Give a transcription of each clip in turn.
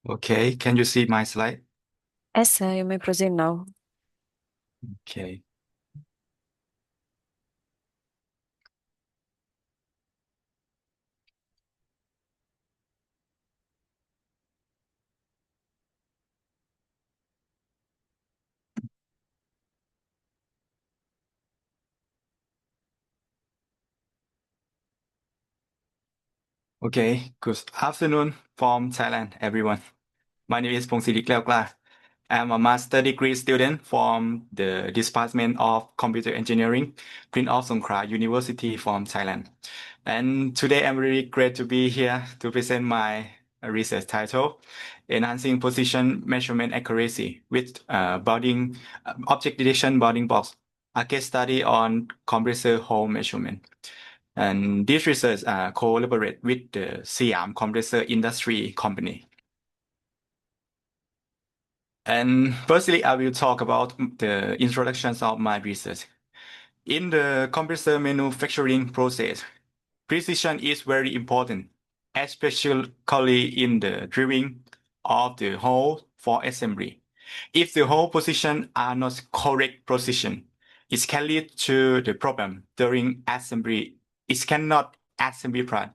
Okay, can you see my slide? Yes, sir, you may proceed now. Okay. Okay, good afternoon from Thailand, everyone. My name is Pongsiri Klaewkla. I'm a master degree student from the Department of Computer Engineering, Prince of Songkhla University from Thailand. And today I'm really great to be here to present my research title, Enhancing Position Measurement Accuracy with Object Detection Bounding Box, a case study on compressor hole measurement. And this research collaborate with the Siam Compressor Industry Company. And firstly, I will talk about the introductions of my research. In the compressor manufacturing process, precision is very important, especially in the drilling of the hole for assembly. If the hole position are not correct position, it can lead to the problem during assembly. It cannot assembly part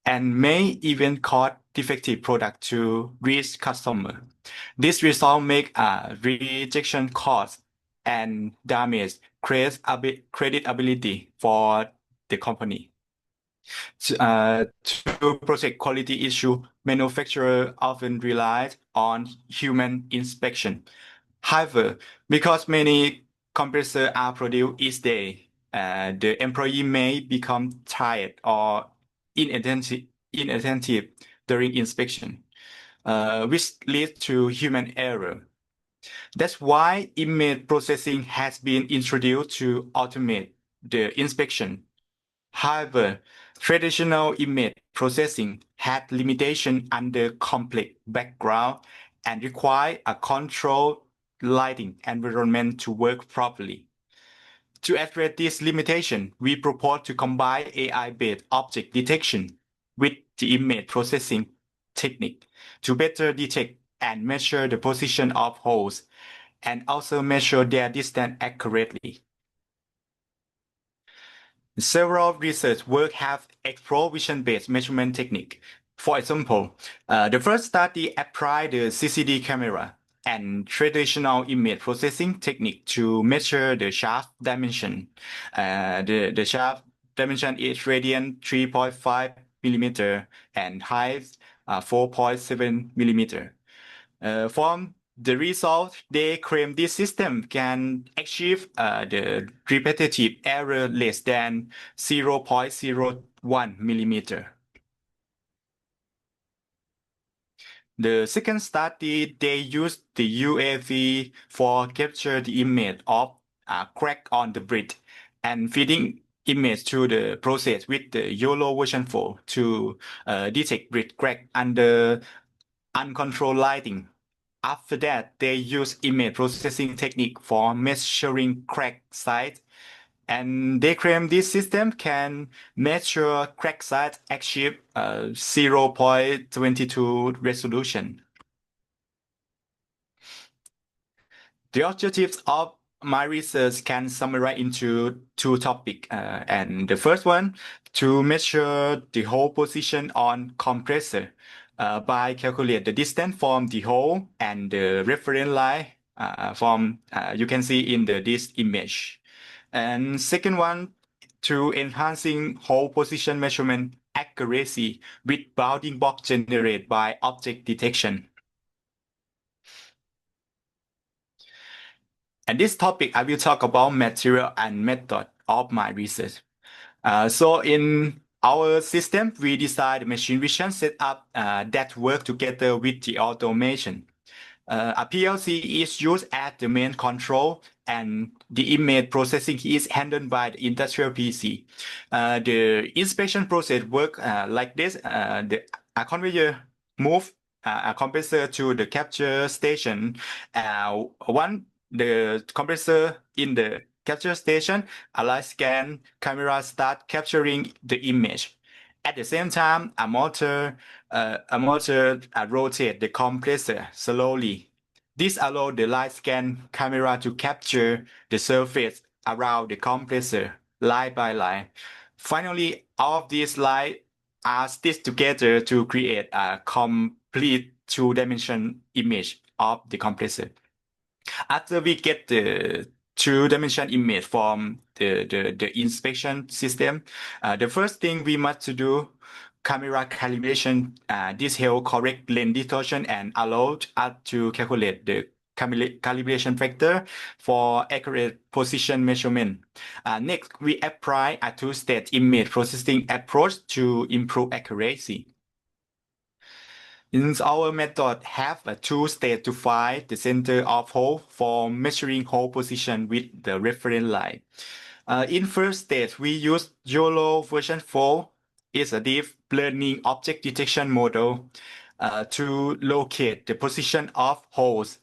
and may even cause defective product to reach customer. This result make a rejection cost and damage credibility for the company. To protect quality issue, manufacturer often relies on human inspection. However, because many compressors are produced each day, the employee may become tired or inattentive during inspection, which leads to human error. That's why image processing has been introduced to automate the inspection. However, traditional image processing had limitation under complex background and require a controlled lighting environment to work properly. To address this limitation, we propose to combine AI-based object detection with the image processing technique to better detect and measure the position of holes and also measure their distance accurately. Several research work have explored vision-based measurement technique. For example, the first study applied the CCD camera and traditional image processing technique to measure the shaft dimension. The shaft dimension is radian 3.5 millimeter and height 4.7 millimeter. From the result, they claim this system can achieve the repetitive error less than 0.01 millimeter. The second study, they used the UAV for capture the image of a crack on the bridge and feeding image to the process with the YOLO version 4 to detect bridge crack under uncontrolled lighting. After that, they use image processing technique for measuring crack size, and they claim this system can measure crack size achieve 0.22 resolution. The objectives of my research can summarize into two topics. And the first one, to measure the hole position on compressor by calculate the distance from the hole and the reference line from you can see in this image. And second one, to enhancing hole position measurement accuracy with bounding box generated by object detection. And this topic, I will talk about material and method of my research. So in our system, we design the machine vision setup that work together with the automation. A PLC is used as the main control and the image processing is handled by the industrial PC. The inspection process work like this. A conveyor move a compressor to the capture station. Once the compressor in the capture station, a light scan camera start capturing the image. At the same time, a motor rotates the compressor slowly. This allows the light scan camera to capture the surface around the compressor line by line. Finally, all of these lines are stitched together to create a complete two-dimension image of the compressor. After we get the two-dimension image from the inspection system, the first thing we must to do, camera calibration. This helps correct lens distortion and allows us to calculate the calibration factor for accurate position measurement. Next, we apply a two-stage image processing approach to improve accuracy. In our method have a two-stage to find the center of hole for measuring hole position with the reference line. In first stage, we use YOLO version 4. It's a deep learning object detection model to locate the position of holes.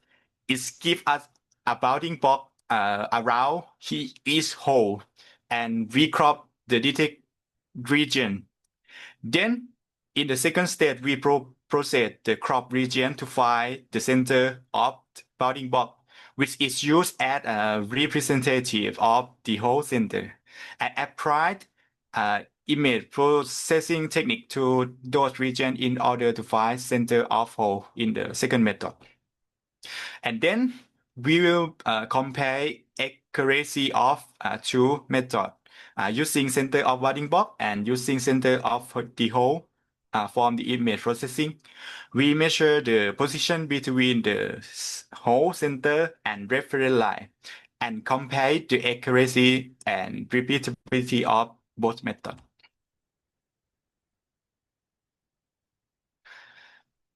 It gives us a bounding box around each hole, and we crop the detect region. Then, in the second stage, we process the crop region to find the center of the bounding box, which is used as a representative of the whole center, and applied image processing technique to those regions in order to find center of hole in the second method. And then we will compare accuracy of two methods using center of bounding box and using center of the hole from the image processing. We measure the position between the hole center and reference line and compare the accuracy and repeatability of both methods.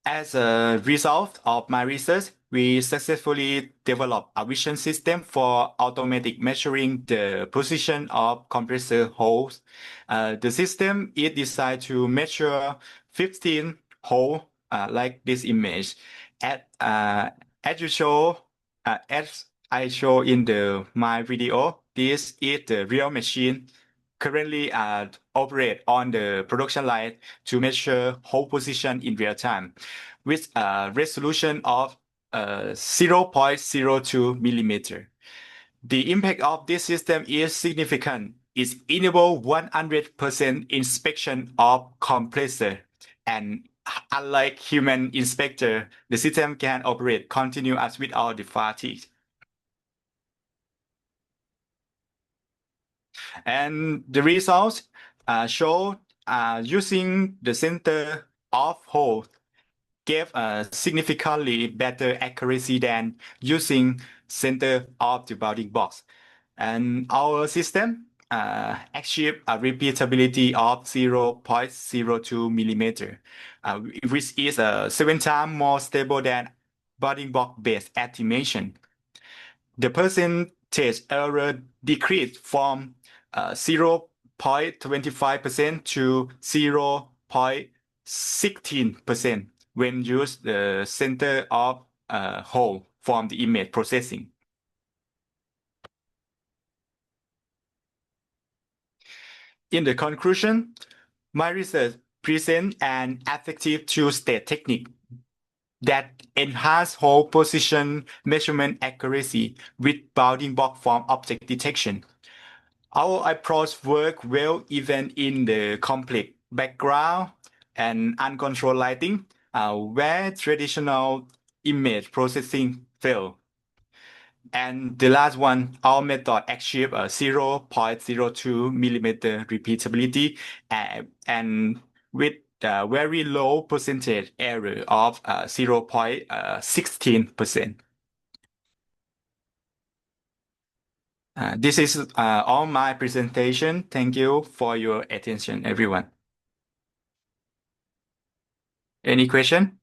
As a result of my research, we successfully developed a vision system for automatic measuring the position of compressor holes. The system is designed to measure 15 holes like this image. At, as you show, as I show in my video, this is the real machine currently operate on the production line to measure hole position in real time with a resolution of 0.02 millimeter. The impact of this system is significant. It enables 100% inspection of compressor, and unlike human inspector, the system can operate continuous without the fatigue. And the results show using the center of hole gave a significantly better accuracy than using center of the bounding box. And our system achieved a repeatability of 0.02 millimeter, which is 7 times more stable than bounding box based estimation. The percentage error decreased from 0.25% to 0.16% when used the center of hole from the image processing. In the conclusion, my research presents an effective two-stage technique that enhance hole position measurement accuracy with bounding box form object detection. Our approach works well even in the complex background and uncontrolled lighting, where traditional image processing fail. And the last one, our method achieved a 0.02 millimeter repeatability and with a very low percentage error of 0.16%. This is all my presentation. Thank you for your attention, everyone. Any question?